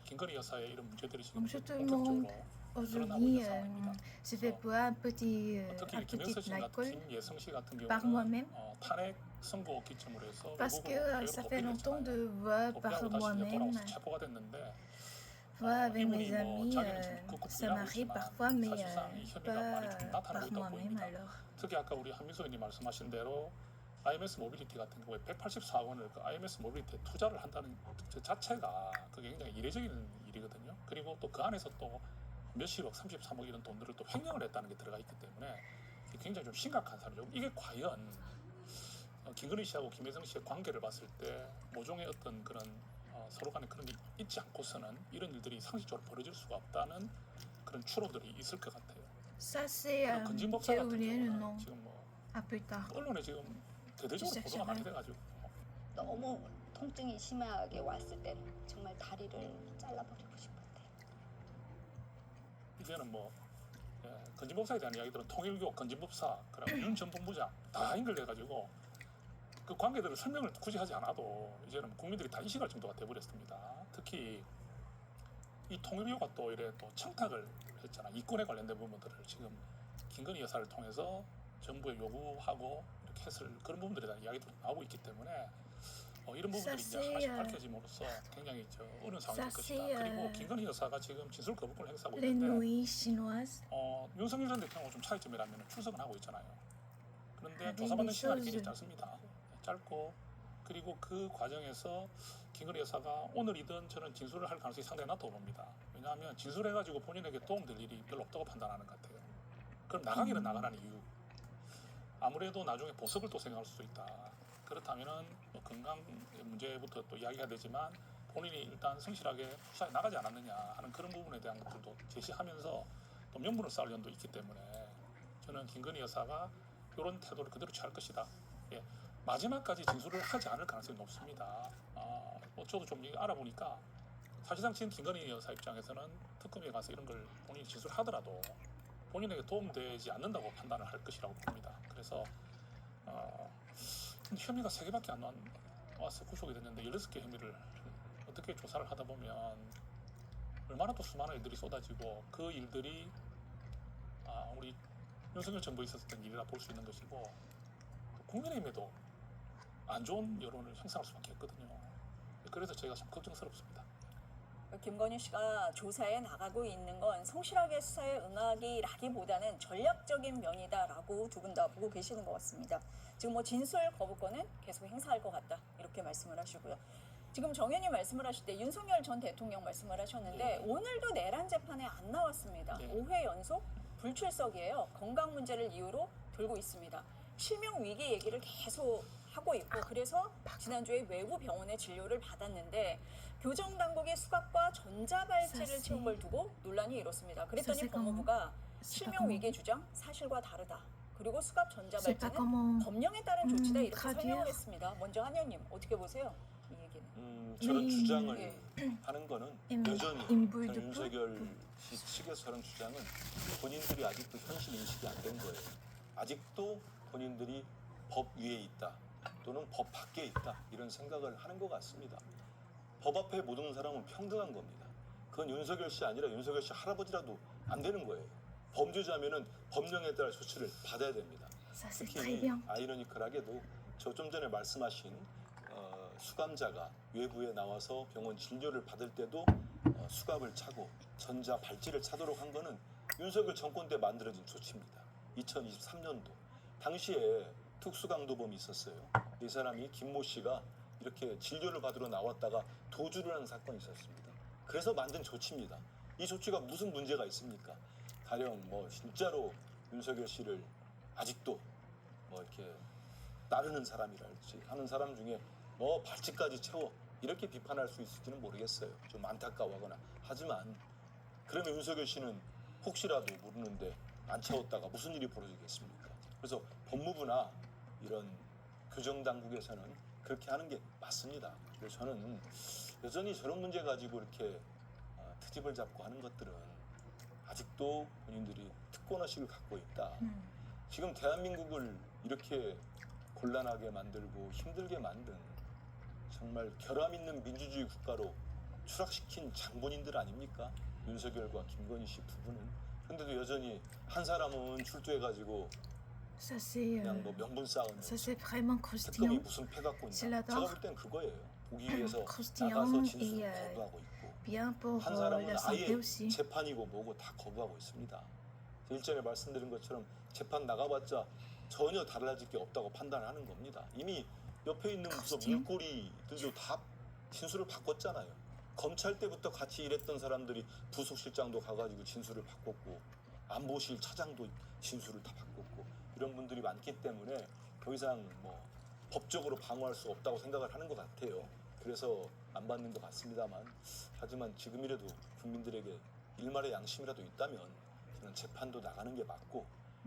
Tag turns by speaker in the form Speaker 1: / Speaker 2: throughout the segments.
Speaker 1: 김건희 여사의 이런 문제들이 지금
Speaker 2: Comme je te le montre
Speaker 1: 본격적으로 드러나고
Speaker 2: aujourd'hui,
Speaker 1: 있는 상황입니다.
Speaker 2: je fais pas un petit
Speaker 1: 특히 김영선 씨 같은
Speaker 2: alcool
Speaker 1: 김예성 씨 같은
Speaker 2: par moi-même
Speaker 1: 경우는 탄핵 선고 기점으로 해서
Speaker 2: parce que
Speaker 1: 외국으로
Speaker 2: ça
Speaker 1: 자유로
Speaker 2: fait longtemps
Speaker 1: 도피를
Speaker 2: de voir par
Speaker 1: 도피하고 다시 이제
Speaker 2: moi-même.
Speaker 1: 돌아와서 체포가 됐는데
Speaker 2: Voir avec mes
Speaker 1: 이분이 뭐
Speaker 2: amis,
Speaker 1: 자기는 지금 극구
Speaker 2: ça
Speaker 1: 부인하고
Speaker 2: m'arrive
Speaker 1: 있지만
Speaker 2: parfois, mais
Speaker 1: 사실상 이 혐의가 많이 좀
Speaker 2: pas
Speaker 1: 나타나고
Speaker 2: par
Speaker 1: 있다고
Speaker 2: moi-même
Speaker 1: 보입니다.
Speaker 2: alors.
Speaker 1: 특히 아까 우리 한민수 의원님 말씀하신 대로 IMS 모빌리티 같은 경우에 184억 원을 그 IMS 모빌리티에 투자를 한다는 그 자체가 그게 굉장히 이례적인 일이거든요. 그리고 또 그 안에서 또 몇십억, 33억 이런 돈들을 또 횡령을 했다는 게 들어가 있기 때문에 굉장히 좀 심각한 사례죠. 이게 과연 김건희 씨하고 김혜성 씨의 관계를 봤을 때 모종의 어떤 그런 서로 간에 그런 게 있지 않고서는 이런 일들이 상식적으로 벌어질 수가 없다는 그런 추론들이 있을 것 같아요.
Speaker 2: Ça c'est,
Speaker 1: 건진 법사
Speaker 2: j'ai
Speaker 1: 같은
Speaker 2: oublié le
Speaker 1: 경우는
Speaker 2: nom.
Speaker 1: 지금 뭐
Speaker 2: À plus tard.
Speaker 1: 언론에 지금 대대적으로 보도가 많이 돼가지고
Speaker 3: 너무 통증이 심하게 왔을 때는 정말 다리를 잘라버리고 싶었대요.
Speaker 1: 이제는 뭐 건진법사에 대한 이야기들은 통일교, 건진법사, 그리고 윤 전 본부장 다 연결돼가지고 그 관계들을 설명을 굳이 하지 않아도 이제는 국민들이 다 인식할 정도가 돼버렸습니다. 특히 이 통일교가 또 이래 또 청탁을 했잖아. 이권에 관련된 부분들을 지금 김건희 여사를 통해서 정부에 요구하고 이렇게 했을 그런 부분들에 대한 이야기도 나오고 있기 때문에 이런 부분들이 이제 하나씩 밝혀짐으로써 굉장히 어려운 상황이 될 것이다. 그리고 김건희 여사가 지금 진술 거부권을 행사하고
Speaker 2: Les
Speaker 1: 있는데
Speaker 2: nouilles chinoises.
Speaker 1: 윤석열 전 대통령하고 좀 차이점이라면 출석은 하고 있잖아요. 그런데
Speaker 2: avec
Speaker 1: 조사받는
Speaker 2: des
Speaker 1: 시간이
Speaker 2: choses.
Speaker 1: 굉장히 짧습니다. 짧고 그리고 그 과정에서 김건희 여사가 오늘이든 저는 진술을 할 가능성이 상당히 낮다고 봅니다. 왜냐하면 진술해가지고 본인에게 도움될 일이 별로 없다고 판단하는 것 같아요. 그럼 나가기는 나가라는 이유. 아무래도 나중에 보석을 또 생각할 수도 있다. 그렇다면은 뭐 건강 문제부터 또 이야기가 되지만 본인이 일단 성실하게 수사에 나가지 않았느냐 하는 그런 부분에 대한 것들도 제시하면서 또 명분을 쌓을 연도 있기 때문에 저는 김건희 여사가 이런 태도를 그대로 취할 것이다. 예, 마지막까지 진술을 하지 않을 가능성이 높습니다. 저도 좀 알아보니까 사실상 지금 김건희 여사 입장에서는 특검에 가서 이런 걸 본인이 진술하더라도 본인에게 도움되지 않는다고 판단을 할 것이라고 봅니다. 그래서 혐의가 3개밖에 안 나와서 구속이 됐는데 16개 혐의를 어떻게 조사를 하다 보면 얼마나 또 수많은 일들이 쏟아지고 그 일들이 우리 윤석열 정부에 있었던 일이라 볼 수 있는 것이고 국민의힘에도 안 좋은 여론을 형성할 수밖에 없거든요. 그래서 저희가 참 걱정스럽습니다.
Speaker 4: 김건희 씨가 조사에 나가고 있는 건 성실하게 수사에 응하기라기보다는 전략적인 면이다라고 두 분 다 보고 계시는 것 같습니다. 지금 뭐 진술 거부권은 계속 행사할 것 같다 이렇게 말씀을 하시고요. 지금 정 의원님 말씀을 하실 때 윤석열 전 대통령 말씀을 하셨는데 오늘도 내란 재판에 안 나왔습니다. 5회 연속 불출석이에요. 건강 문제를 이유로 돌고 있습니다. 실명 위기 얘기를 계속 하고 있고 그래서 지난주에 외부 병원에 진료를 받았는데 교정당국이 수갑과 전자발찌를 채운 걸 두고 논란이 일었습니다. 그랬더니 법무부가 실명 위기 주장 사실과 다르다. 그리고 수갑 전자발찌는 법령에 따른 조치다 이렇게 설명을 했습니다. 먼저 한 의원님 어떻게 보세요? 이 얘기는.
Speaker 5: 저런 주장을 하는 거는 여전히 전 윤석열 씨 측에서 저런 주장은 본인들이 아직도 현실 인식이 안 된 거예요. 아직도 본인들이 법 위에 있다 또는 법 밖에 있다 이런 생각을 하는 것 같습니다. 법 앞에 모든 사람은 평등한 겁니다. 그건 윤석열 씨 아니라 윤석열 씨 할아버지라도 안 되는 거예요. 범죄자면은 법령에 따라 조치를 받아야 됩니다. 특히 아이러니컬하게도 저 좀 전에 말씀하신 수감자가 외부에 나와서 병원 진료를 받을 때도 수갑을 차고 전자 발찌를 차도록 한 거는 윤석열 정권 때 만들어진 조치입니다. 2023년도 당시에 특수강도범이 있었어요. 이 사람이 김모 씨가 이렇게 진료를 받으러 나왔다가 도주를 한 사건이 있었습니다. 그래서 만든 조치입니다. 이 조치가 무슨 문제가 있습니까? 가령 뭐 진짜로 윤석열 씨를 아직도 뭐 이렇게 따르는 사람이랄지 하는 사람 중에 뭐 발찌까지 채워 이렇게 비판할 수 있을지는 모르겠어요. 좀 안타까워하거나 하지만 그러면 윤석열 씨는 혹시라도 모르는데 안 채웠다가 무슨 일이 벌어지겠습니까? 그래서 법무부나 이런 교정당국에서는 그렇게 하는 게 맞습니다. 그래서 저는 여전히 저런 문제 가지고 이렇게 트집을 잡고 하는 것들은 아직도 본인들이 특권의식을 갖고 있다. 지금 대한민국을 이렇게 곤란하게 만들고 힘들게 만든 정말 결함 있는 민주주의 국가로 추락시킨 장본인들 아닙니까? 윤석열과 김건희 씨 부부는. 그런데도 여전히 한 사람은 출두해가지고
Speaker 2: Ça c'est
Speaker 5: 그냥 뭐 명분 싸우는
Speaker 2: ça c'est vraiment
Speaker 5: 특검이
Speaker 2: croustillant.
Speaker 5: 무슨 패 갖고
Speaker 2: C'est
Speaker 5: 있나?
Speaker 2: la
Speaker 5: 제가
Speaker 2: dent.
Speaker 5: 볼 땐 그거예요. 보기 위해서
Speaker 2: croustillant
Speaker 5: 나가서 진술을
Speaker 2: et,
Speaker 5: 거부하고 있고
Speaker 2: Bien pour
Speaker 5: 한 사람은
Speaker 2: la santé
Speaker 5: 아예
Speaker 2: aussi.
Speaker 5: 재판이고 뭐고 다 거부하고 있습니다. 일전에 말씀드린 것처럼 재판 나가봤자 전혀 달라질 게 없다고 판단하는 겁니다. 이미 옆에 있는 무슨
Speaker 2: 그렇지.
Speaker 5: 물고리들도 다 진술을 바꿨잖아요. 검찰 때부터 같이 일했던 사람들이 부속실장도 가가지고 진술을 바꿨고 안보실 차장도 진술을 다 바꿨고 이런 분들이 많기 때문에 더 이상 뭐 법적으로 방어할 수 없다고 생각을 하는 것 같아요. 그래서 안 받는 것 같습니다만 하지만 지금이라도 국민들에게 일말의 양심이라도 있다면 저는 재판도 나가는 게 맞고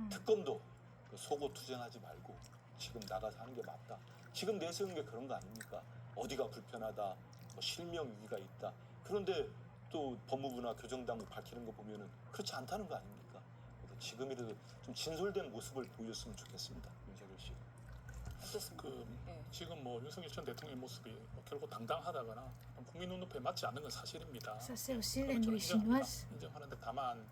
Speaker 5: 특검도 그 속고 투쟁하지 말고 지금 나가서 하는 게 맞다. 지금 내세운 게 그런 거 아닙니까? 어디가 불편하다, 뭐 실명 위기가 있다. 그런데 또 법무부나 교정당국 밝히는 거 보면은 그렇지 않다는 거 아닙니까? 그래서 지금이라도 좀 진솔된 모습을 보여줬으면 좋겠습니다, 윤석열 씨.
Speaker 4: 어떻습니까? 예.
Speaker 1: 지금 뭐 윤석열 전 대통령의 모습이 뭐 결국 당당하다거나 국민 눈높이에 맞지 않는 건 사실입니다.
Speaker 2: Ça c'est aussi la
Speaker 1: 그건 저는
Speaker 2: nuit chinoise.
Speaker 1: 인정하는데 다만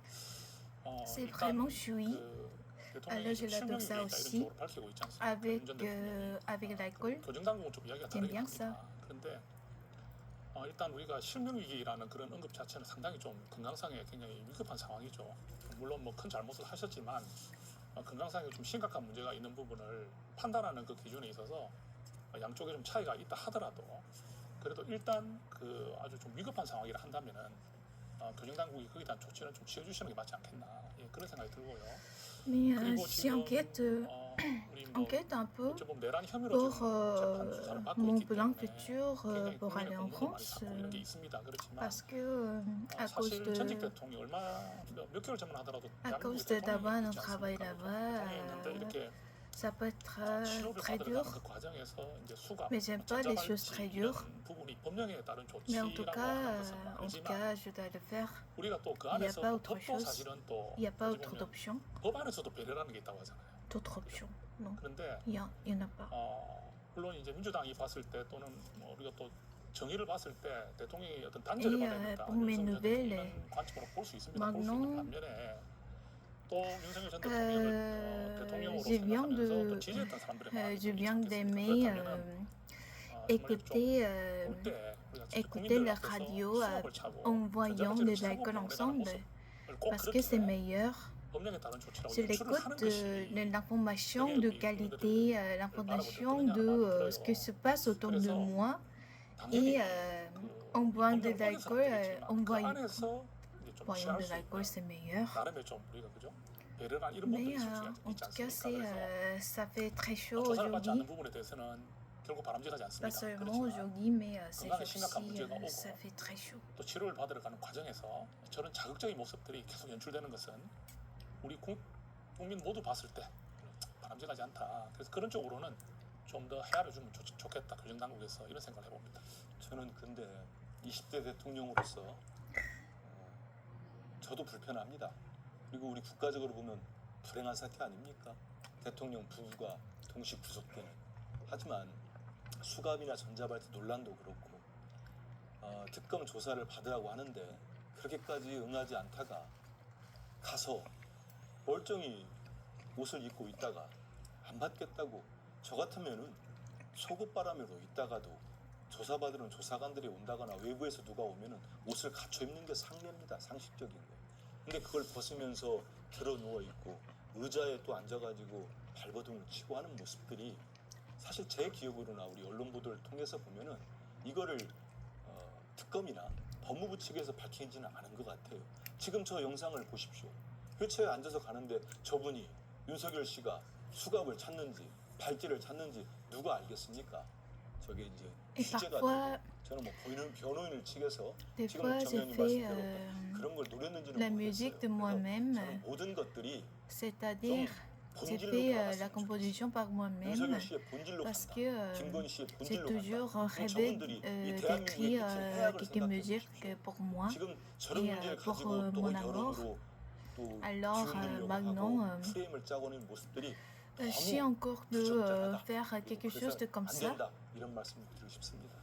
Speaker 2: C'est
Speaker 1: 일단
Speaker 2: vraiment chui
Speaker 1: 그 대통령이
Speaker 2: Alors, je
Speaker 1: 실명
Speaker 2: l'adore ça
Speaker 1: 위기다 이런
Speaker 2: aussi.
Speaker 1: 쪽으로 밝히고 있지 않습니까?
Speaker 2: avec
Speaker 1: 윤전 대통령이.
Speaker 2: avec l'alcool.
Speaker 1: 교정당국은 좀 이야기가
Speaker 2: J'aime
Speaker 1: 다르긴
Speaker 2: bien
Speaker 1: 합니다. 그런데 일단 우리가 실명위기라는 그런 언급 자체는 상당히 좀 건강상에 굉장히 위급한 상황이죠. 물론 뭐 큰 잘못을 하셨지만 건강상에 좀 심각한 문제가 있는 부분을 판단하는 그 기준에 있어서 양쪽에 좀 차이가 있다 하더라도 그래도 일단 그 아주 좀 위급한 상황이라 한다면은 교정당국이 거기에 대한 조치는 좀 취해주시는 게 맞지 않겠나 그런 생각이 들고요.
Speaker 2: Mais
Speaker 1: 그리고
Speaker 2: si
Speaker 1: 지금
Speaker 2: enquête
Speaker 1: 우리 뭐
Speaker 2: enquête un peu
Speaker 1: 어쩌면 내란 혐의로
Speaker 2: pour
Speaker 1: 지금 재판 수사를 받고
Speaker 2: mon
Speaker 1: 있기
Speaker 2: plan
Speaker 1: 때문에
Speaker 2: futur
Speaker 1: 굉장히
Speaker 2: pour aller
Speaker 1: 국민의
Speaker 2: en
Speaker 1: 공분도 많이
Speaker 2: France
Speaker 1: 받고 이런 게 있습니다. 그렇지만
Speaker 2: parce que à cause
Speaker 1: 사실 전직
Speaker 2: de
Speaker 1: 대통령이 얼마 몇 개월 전만 하더라도
Speaker 2: à cause
Speaker 1: 대한민국에
Speaker 2: de d'avoir un
Speaker 1: 대통령이 있지
Speaker 2: travail
Speaker 1: 않습니까?
Speaker 2: là-bas,
Speaker 1: 대통령이 있는데 이렇게
Speaker 2: ça peut être
Speaker 1: 치료를
Speaker 2: très
Speaker 1: 받으러
Speaker 2: dur.
Speaker 1: 가는 그 과정에서 이제 수갑,
Speaker 2: Mais j'aime pas les choses très dures.
Speaker 1: 이런 부분이 법령에 따른
Speaker 2: Mais en tout
Speaker 1: 조치라고 하는
Speaker 2: cas,
Speaker 1: 것은
Speaker 2: en tout
Speaker 1: 알지만
Speaker 2: cas, je dois le faire.
Speaker 1: 우리가 또 그
Speaker 2: il y a
Speaker 1: 안에서
Speaker 2: pas
Speaker 1: 또
Speaker 2: autre
Speaker 1: 법도
Speaker 2: chose.
Speaker 1: 사실은 또
Speaker 2: Il n'y a pas
Speaker 1: 어찌
Speaker 2: autre
Speaker 1: 보면
Speaker 2: d'option.
Speaker 1: 법 안에서도 배려라는 게 있다고 하잖아요.
Speaker 2: D'autres options. Non,
Speaker 1: 그런데
Speaker 2: il y en a pas.
Speaker 1: 물론 이제 민주당이 봤을 때 또는 뭐 우리가 또 정의를 봤을 때 대통령이 어떤 단죄를
Speaker 2: Et,
Speaker 1: 받아야 된다.
Speaker 2: pour mes nouvelles,
Speaker 1: 이런 관점으로 볼 수 있습니다. 볼 수 있는
Speaker 2: maintenant,
Speaker 1: 반면에 또 윤석열 전 대통령을 대통령으로
Speaker 2: je viens
Speaker 1: 생각하면서 또
Speaker 2: de
Speaker 1: 지지했던 사람들의 마음이
Speaker 2: je
Speaker 1: 좀
Speaker 2: viens
Speaker 1: 있지
Speaker 2: d'aimer
Speaker 1: 않겠습니까? 그렇다면은
Speaker 2: écouter
Speaker 1: 볼 때 우리가 진짜
Speaker 2: écouter
Speaker 1: 국민들
Speaker 2: la
Speaker 1: 앞에서
Speaker 2: radio
Speaker 1: 수업을 차고
Speaker 2: en voyant
Speaker 1: 전자발찌를
Speaker 2: de
Speaker 1: 차고
Speaker 2: l'alcool
Speaker 1: 보내는
Speaker 2: ensemble
Speaker 1: 모습을 꼭
Speaker 2: parce que c'est
Speaker 1: 그렇게
Speaker 2: meilleur.
Speaker 1: 법령에 따른 조치라고
Speaker 2: Je
Speaker 1: 유추를 하는
Speaker 2: l'écoute
Speaker 1: 것이
Speaker 2: l'information de qualité, l'information de ce qui se passe autour de moi
Speaker 1: 당연히
Speaker 2: et en voyant de
Speaker 1: 법령을
Speaker 2: l'alcool,
Speaker 1: 어겼으면
Speaker 2: en
Speaker 1: 그
Speaker 2: voyant
Speaker 1: 안에서 이제 좀
Speaker 2: voyant
Speaker 1: 취할
Speaker 2: de
Speaker 1: 수
Speaker 2: l'alcool,
Speaker 1: 있는
Speaker 2: c'est meilleur.
Speaker 1: 나름의 좀 우리가 그죠? 배려란 이런 부분이
Speaker 2: Mais
Speaker 1: 있을 수가
Speaker 2: en
Speaker 1: 있지
Speaker 2: tout cas,
Speaker 1: 않습니까? 그래서
Speaker 2: ça fait très chaud
Speaker 1: 조사를 받지 않는
Speaker 2: aujourd'hui.
Speaker 1: 부분에 대해서는 결국 바람직하지
Speaker 2: Pas
Speaker 1: 않습니다.
Speaker 2: seulement
Speaker 1: 그렇지만
Speaker 2: aujourd'hui, mais ces
Speaker 1: 건강에 심각한
Speaker 2: jours-ci,
Speaker 1: 문제가 오고
Speaker 2: ça fait très chaud.
Speaker 1: 또 치료를 받으러 가는 과정에서 저런 자극적인 모습들이 계속 연출되는 것은 우리 국민 모두 봤을 때 바람직하지 않다. 그래서 그런 쪽으로는 좀 더 헤아려 주면 좋겠다. 교정당국에서 이런 생각을 해봅니다.
Speaker 5: 저는 근데 20대 대통령으로서 저도 불편합니다. 그리고 우리 국가적으로 보면 불행한 사태 아닙니까? 대통령 부부가 동시 구속되는. 하지만 수갑이나 전자발찌 논란도 그렇고 특검 조사를 받으라고 하는데 그렇게까지 응하지 않다가 가서 멀쩡히 옷을 입고 있다가 안 받겠다고 저 같으면은 속옷바람으로 있다가도 조사받으러 조사관들이 온다거나 외부에서 누가 오면은 옷을 갖춰 입는 게 상례입니다. 상식적인 거. 근데 그걸 벗으면서 들어 누워 있고 의자에 또 앉아가지고 발버둥을 치고 하는 모습들이 사실 제 기억으로나 우리 언론 보도를 통해서 보면은 이거를 특검이나 법무부 측에서 밝히지는 않은 것 같아요. 지금 저 영상을 보십시오. 회차에 앉아서 가는데 저분이 윤석열 씨가 수갑을 찾는지 발찌를 찾는지 누가 알겠습니까? 저게 이제
Speaker 2: Et
Speaker 5: 취재가
Speaker 2: parfois,
Speaker 5: 되고 저는 뭐 변호인을 측에서
Speaker 2: des
Speaker 5: 지금
Speaker 2: fois, j'ai
Speaker 5: 정현이
Speaker 2: fait
Speaker 5: 말씀대로 그런 걸 노렸는지는
Speaker 2: la
Speaker 5: 모르겠어요.
Speaker 2: musique de
Speaker 5: 그래서
Speaker 2: moi-même,
Speaker 5: 저는 모든 것들이
Speaker 2: c'est-à-dire j'ai
Speaker 5: 본질로
Speaker 2: fait la
Speaker 5: 돌아갔으면
Speaker 2: composition par moi-même
Speaker 5: 윤석열 씨의 본질로
Speaker 2: parce
Speaker 5: 간다.
Speaker 2: que
Speaker 5: 김건희 씨의
Speaker 2: j'ai
Speaker 5: 본질로
Speaker 2: toujours
Speaker 5: 간다.
Speaker 2: rêvé
Speaker 5: 저분들이 이
Speaker 2: d'écrire
Speaker 5: 대한민국의 끝인 해악을
Speaker 2: quelques
Speaker 5: 생각해
Speaker 2: musiques
Speaker 5: 보십시오.
Speaker 2: pour moi.
Speaker 5: 지금 저런
Speaker 2: Et,
Speaker 5: 문제를
Speaker 2: pour,
Speaker 5: 가지고 또
Speaker 2: mon amour.
Speaker 5: 여론으로 또
Speaker 2: Alors,
Speaker 5: 지우려고
Speaker 2: maintenant,
Speaker 5: 하고 프레임을 짜고는 모습들이
Speaker 2: j'ai
Speaker 5: 너무
Speaker 2: encore de
Speaker 5: 부적절하다.
Speaker 2: faire quelque
Speaker 5: 그래서
Speaker 2: chose de comme
Speaker 5: 안
Speaker 2: ça.
Speaker 5: 된다. 이런 말씀 드리고 싶습니다.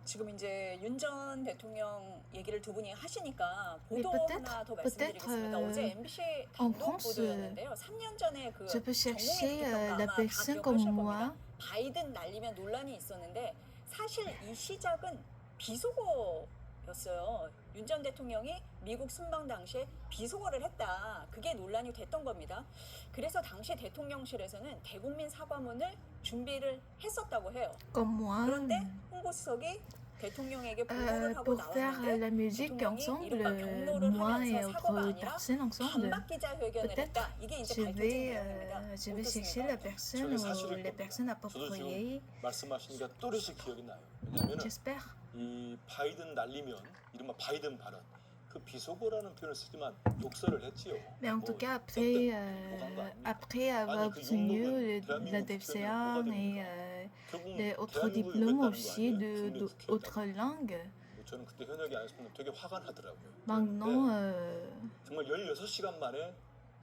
Speaker 4: 지금 이제 윤 전 대통령 얘기를 두 분이 하시니까
Speaker 2: Mais
Speaker 4: 보도
Speaker 2: peut-être-
Speaker 4: 하나 더
Speaker 2: peut-être,
Speaker 4: 말씀드리겠습니다. 어제 MBC
Speaker 2: en
Speaker 4: 단독
Speaker 2: France,
Speaker 4: 보도였는데요. 3년 전에 그
Speaker 2: Je peux chercher
Speaker 4: 전공의
Speaker 2: la
Speaker 4: 아마 다
Speaker 2: personne
Speaker 4: 기억하실
Speaker 2: comme
Speaker 4: 겁니다.
Speaker 2: moi.
Speaker 4: 바이든 날리면 논란이 있었는데 사실 이 시작은 비속어였어요. 윤 전 대통령이 미국 순방 당시에 비속어를 했다. 그게 논란이 됐던 겁니다. 그래서 당시 대통령실에서는 대국민 사과문을 준비를 했었다고 해요.
Speaker 2: Comme moi.
Speaker 4: 그런데 홍보수석이 대통령에게 보고를 하고
Speaker 2: Pour faire
Speaker 4: 나왔는데
Speaker 2: la musique
Speaker 4: 대통령이
Speaker 2: ensemble,
Speaker 4: 이른바 경로를
Speaker 2: moi et
Speaker 4: 하면서 사과가
Speaker 2: autres
Speaker 4: 아니라
Speaker 2: personnes ensemble,
Speaker 4: 반박 기자회견을
Speaker 2: peut-être
Speaker 4: 했다. 이게 이제
Speaker 2: je
Speaker 4: 밝혀진
Speaker 2: vais,
Speaker 4: 내용입니다.
Speaker 2: je vais chercher la personne
Speaker 5: 저게
Speaker 2: ou
Speaker 5: 사실일
Speaker 2: les
Speaker 5: 겁니다.
Speaker 2: personnes
Speaker 5: 저도 지금
Speaker 2: appropriées.
Speaker 5: 말씀하시니까 또렷이 기억이 나요. 왜냐하면
Speaker 2: J'espère.
Speaker 5: 이 바이든 날리면 이른바 바이든 발언 그 비속어라는 표현을 쓰지만 욕설을 했지요.
Speaker 2: Mais en tout
Speaker 5: 뭐
Speaker 2: cas, après,
Speaker 5: 뭐간 거 아닙니까?
Speaker 2: après avoir
Speaker 5: 아니, 그
Speaker 2: obtenu
Speaker 5: 욕먹은
Speaker 2: la
Speaker 5: 대한민국
Speaker 2: DFCA
Speaker 5: 국회의원이 뭐가
Speaker 2: et
Speaker 5: 됩니까? 결국
Speaker 2: les autres
Speaker 5: 대한민국이
Speaker 2: diplômes
Speaker 5: 욕했다는 거
Speaker 2: aussi
Speaker 5: 아니에요?
Speaker 2: de
Speaker 5: 국내 국회의원.
Speaker 2: d'autres langues.
Speaker 5: 저는 그때 현역이 아니었으면 되게 화가 나더라고요.
Speaker 2: Maintenant,
Speaker 5: 정말 16시간 만에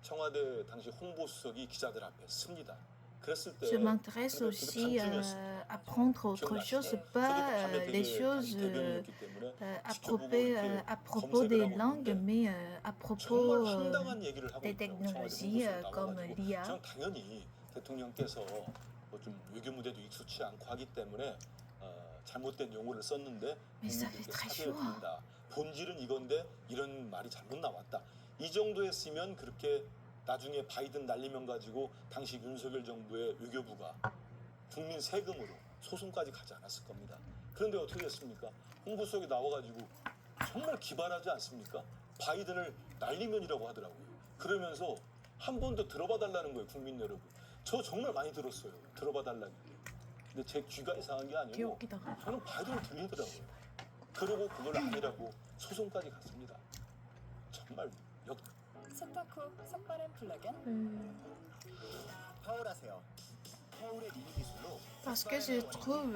Speaker 5: 청와대 당시 홍보수석이 기자들 앞에 씁니다. 그랬을 때
Speaker 2: je m'intéresse
Speaker 5: 근데
Speaker 2: aussi
Speaker 5: 그게 반중이었어요.
Speaker 2: à apprendre autre chose,
Speaker 5: 저도
Speaker 2: pas
Speaker 5: 밤에
Speaker 2: les
Speaker 5: 되게
Speaker 2: choses
Speaker 5: 대변이었기 때문에
Speaker 2: à
Speaker 5: 지켜보고
Speaker 2: propos,
Speaker 5: 이렇게
Speaker 2: à propos des
Speaker 5: 검색을 하고
Speaker 2: langues,
Speaker 5: 있는데
Speaker 2: mais à
Speaker 5: 정말
Speaker 2: propos
Speaker 5: 황당한 얘기를 하고
Speaker 2: des
Speaker 5: 있더라고요. 청와대
Speaker 2: technologies
Speaker 5: 홍보수석
Speaker 2: comme
Speaker 5: 나와가지고.
Speaker 2: l'IA.
Speaker 5: 저는 당연히 대통령께서 뭐 좀 외교 무대도 익숙치 않고 하기 때문에 잘못된 용어를 썼는데
Speaker 2: Mais ça
Speaker 5: 국민들께
Speaker 2: fait très
Speaker 5: 사죄를
Speaker 2: chaud.
Speaker 5: 드린다. 본질은 이건데 이런 말이 잘못 나왔다. 이 정도 했으면 그렇게 나중에 바이든 날리면 가지고 당시 윤석열 정부의 외교부가 국민 세금으로 소송까지 가지 않았을 겁니다. 그런데 어떻게 됐습니까? 홍보수석이 나와가지고 정말 기발하지 않습니까? 바이든을 날리면이라고 하더라고요. 그러면서 한 번 더 들어봐 달라는 거예요, 국민 여러분. 저 정말 많이 들었어요. 들어봐 달라는 게. 근데 제 귀가 이상한 게 아니고
Speaker 2: 웃기다.
Speaker 5: 저는 바이든을 들리더라고요. 그리고 그걸 아니라고 소송까지 갔습니다. 정말
Speaker 4: 스타크 색바른 플러그인
Speaker 6: 파울하세요. 파울의 미니 기술로
Speaker 2: Parce que je trouve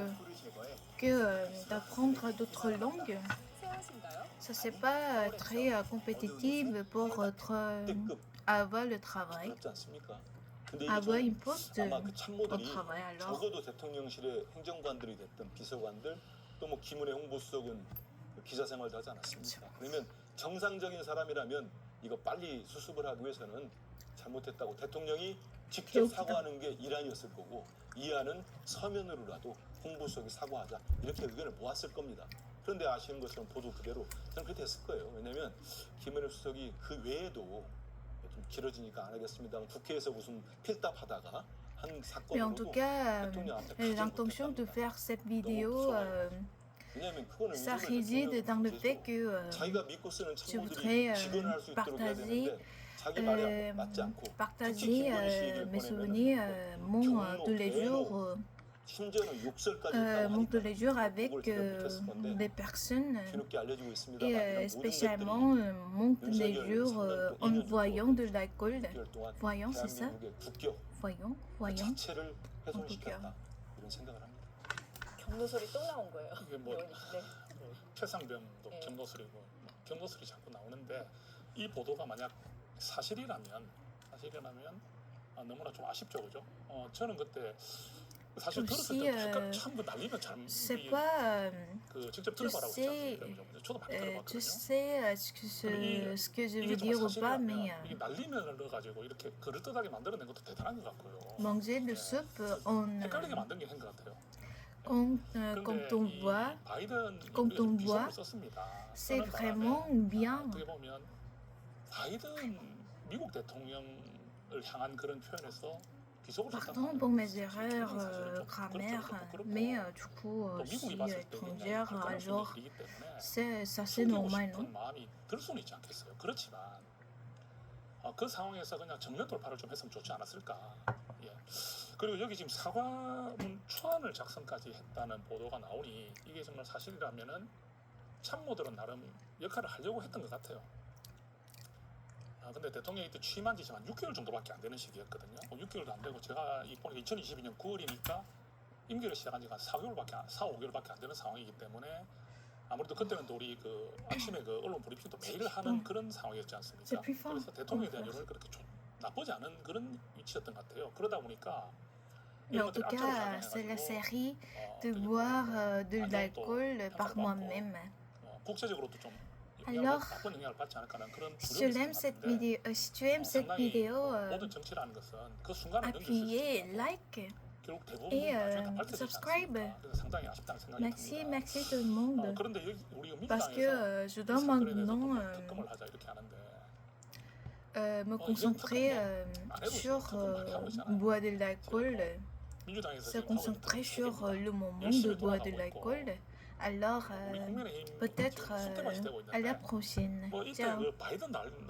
Speaker 2: que d'apprendre d'autres langues,
Speaker 4: 세워신가요?
Speaker 2: ça c'est pas très compétitif pour
Speaker 5: 때급
Speaker 2: avoir le travail,
Speaker 5: 그렇지 않습니까? 근데 이게
Speaker 2: avoir
Speaker 5: 좀
Speaker 2: une poste
Speaker 5: 아마 그
Speaker 2: au
Speaker 5: 참모들이
Speaker 2: travail. Alors,
Speaker 5: 적어도 대통령실의 행정관들이 됐든 비서관들 또 뭐 김은혜 홍보수석은 기자 생활도 하지 않았습니까? 그러면 정상적인 사람이라면 이거 빨리 수습을 하기 위해서는 잘못했다고 대통령이 직접
Speaker 2: 개웃기다.
Speaker 5: 사과하는 게 일환이었을 거고 이안은 서면으로라도 홍보수석이 사과하자 이렇게 의견을 모았을 겁니다. 그런데 아시는 것처럼 보도 그대로 저는 그렇게 됐을 거예요. 왜냐하면 김은혜 수석이 그 외에도 좀 길어지니까 안 하겠습니다만 국회에서 무슨 필답하다가 한
Speaker 2: mais en
Speaker 5: 사건으로도
Speaker 2: tout cas,
Speaker 5: 대통령한테 가지
Speaker 2: l'intention de
Speaker 5: 못했답니다.
Speaker 2: faire cette vidéo,
Speaker 5: 왜냐하면 그거는
Speaker 2: ça
Speaker 5: 윤석열
Speaker 2: réside dans le
Speaker 5: 대통령
Speaker 2: fait que
Speaker 5: 자기가 믿고 쓰는
Speaker 2: je voudrais
Speaker 5: 참모들이 직언할 수 있도록 해야 되는데 자기 말이 맞지 않고 특히
Speaker 2: partager
Speaker 5: 김건희 씨 얘기를
Speaker 2: mes
Speaker 5: 꺼내면
Speaker 2: souvenirs, mon tous les jours,
Speaker 5: 심지어는 욕설까지
Speaker 2: mon tous les jours avec
Speaker 5: 그걸 제가 못했을 건데
Speaker 2: des personnes
Speaker 5: 뒤늦게 알려지고 있습니다.
Speaker 2: et spécialement mon tous les jours en voyant de l'alcool.
Speaker 5: 6개월 동안
Speaker 2: Voyons, c'est ça?
Speaker 5: 대한민국의 국격
Speaker 2: Voyons,
Speaker 5: 그
Speaker 2: voyons.
Speaker 5: 자체를 훼손시켰다 이런 생각을 합니다.
Speaker 4: 경로설이 또 나온 거예요.
Speaker 1: 이게 뭐
Speaker 4: 네.
Speaker 1: 최상병도
Speaker 4: 네.
Speaker 1: 경로설이고 뭐 경로설이 자꾸 나오는데 이 보도가 만약 사실이라면 너무나 좀 아쉽죠, 그죠? 저는 그때 사실 들었을 때 약간 참그 날리면
Speaker 2: C'est pas,
Speaker 1: 그 직접
Speaker 2: tu
Speaker 1: 들어봐라고
Speaker 2: sais,
Speaker 1: 했잖아요. 그죠? 저도 많이
Speaker 2: tu
Speaker 1: 들어봤거든요.
Speaker 2: sais ce que je veux
Speaker 1: 이게
Speaker 2: dire
Speaker 1: 정말
Speaker 2: ou pas, mais
Speaker 1: 사실이라면 이게 날리면을 넣어가지고 이렇게 그럴듯하게 만들어낸 것도 대단한 것 같고요.
Speaker 2: manger de soupe en
Speaker 1: 헷갈리게 만든 게 한 것 같아요.
Speaker 2: quand on voit,
Speaker 1: 바이든
Speaker 2: quand on
Speaker 1: 비속어를
Speaker 2: voit,
Speaker 1: 썼습니다.
Speaker 2: c'est
Speaker 1: 쓰는 바람에
Speaker 2: vraiment bien.
Speaker 1: 어떻게 보면 바이든 미국 대통령을 향한 그런 표현에서 비속어를 썼다는
Speaker 2: Pardon pour mes erreurs grammaire, mais du coup,
Speaker 1: 또
Speaker 2: je
Speaker 1: 미국이
Speaker 2: suis
Speaker 1: 봤을 때 굉장히
Speaker 2: étrangère,
Speaker 1: 불편할 수
Speaker 2: alors
Speaker 1: 있는 일이기 때문에
Speaker 2: ça c'est
Speaker 1: 숨기고
Speaker 2: normal,
Speaker 1: 싶은
Speaker 2: non?
Speaker 1: 마음이 들 수는 있지 않겠어요. 그렇지만 그 상황에서 그냥 정면 돌파를 좀 했으면 좋지 않았을까. 예. 그리고 여기 지금 사과문 초안을 작성까지 했다는 보도가 나오니 이게 정말 사실이라면은 참모들은 나름 역할을 하려고 했던 것 같아요. 근데 대통령이 때 취임한 지 지금 한 6개월 정도밖에 안 되는 시기였거든요. 6개월도 안 되고 제가 이 보니까 2022년 9월이니까 임기를 시작한 지가 4, 5개월밖에 안 되는 상황이기 때문에 아무래도 그때는 또 우리 그 아침에 그 언론 브리핑도 매일 하는 그런 상황이었지 않습니까? 그래서 대통령에 대한 여론이 그렇게 좀 나쁘지 않은 그런 위치였던 것 같아요. 그러다 보니까
Speaker 2: Mais en
Speaker 1: 이런
Speaker 2: tout
Speaker 1: 것들을 앞쪽으로
Speaker 2: cas, c'est la
Speaker 1: 작용해가지고
Speaker 2: série de
Speaker 1: 저기
Speaker 2: boire de
Speaker 1: 안정도
Speaker 2: l'alcool par
Speaker 1: 평가를
Speaker 2: moi-même.
Speaker 1: 받고 국제적으로도 좀
Speaker 2: Alors,
Speaker 1: 나쁜 영향을 받지 않을까라는 그런
Speaker 2: Si
Speaker 1: 두려움이
Speaker 2: tu
Speaker 1: 있는
Speaker 2: aimes
Speaker 1: 것
Speaker 2: cette
Speaker 1: 같은데
Speaker 2: vidéo, si tu aimes cette
Speaker 1: 상당히
Speaker 2: vidéo,
Speaker 1: 모든 정치라는 것은 그 순간을 넘길 수
Speaker 2: appuyez
Speaker 1: 있습니다.
Speaker 2: like.
Speaker 1: 결국 대부분
Speaker 2: et,
Speaker 1: 나중에 다 밝혀지지
Speaker 2: subscribe.
Speaker 1: 않습니까? 그래서 상당히 아쉽다는 생각이
Speaker 2: Merci,
Speaker 1: 듭니다.
Speaker 2: merci tout le monde.
Speaker 1: 그런데 여기 우리
Speaker 2: Parce que
Speaker 1: 민주당에서
Speaker 2: je
Speaker 1: 이
Speaker 2: dois
Speaker 1: 사건에 대해서
Speaker 2: maintenant
Speaker 1: 특검을 하자 이렇게 하는데
Speaker 2: me concentrer sur boire de l'alcool,
Speaker 1: 민주당에서
Speaker 2: se
Speaker 1: 지금 하고 있는
Speaker 2: concentrer sur
Speaker 1: 사건입니다.
Speaker 2: le moment de
Speaker 1: 열심히
Speaker 2: boire de
Speaker 1: 돌아가고 있고
Speaker 2: l'alcool. Alors,
Speaker 1: 우리 국민의힘
Speaker 2: peut-être
Speaker 1: 지금 숙대밭이 되고
Speaker 2: à la
Speaker 1: 있는데
Speaker 2: prochaine.
Speaker 1: 뭐 이때
Speaker 2: Ciao.
Speaker 1: 그 바이든 날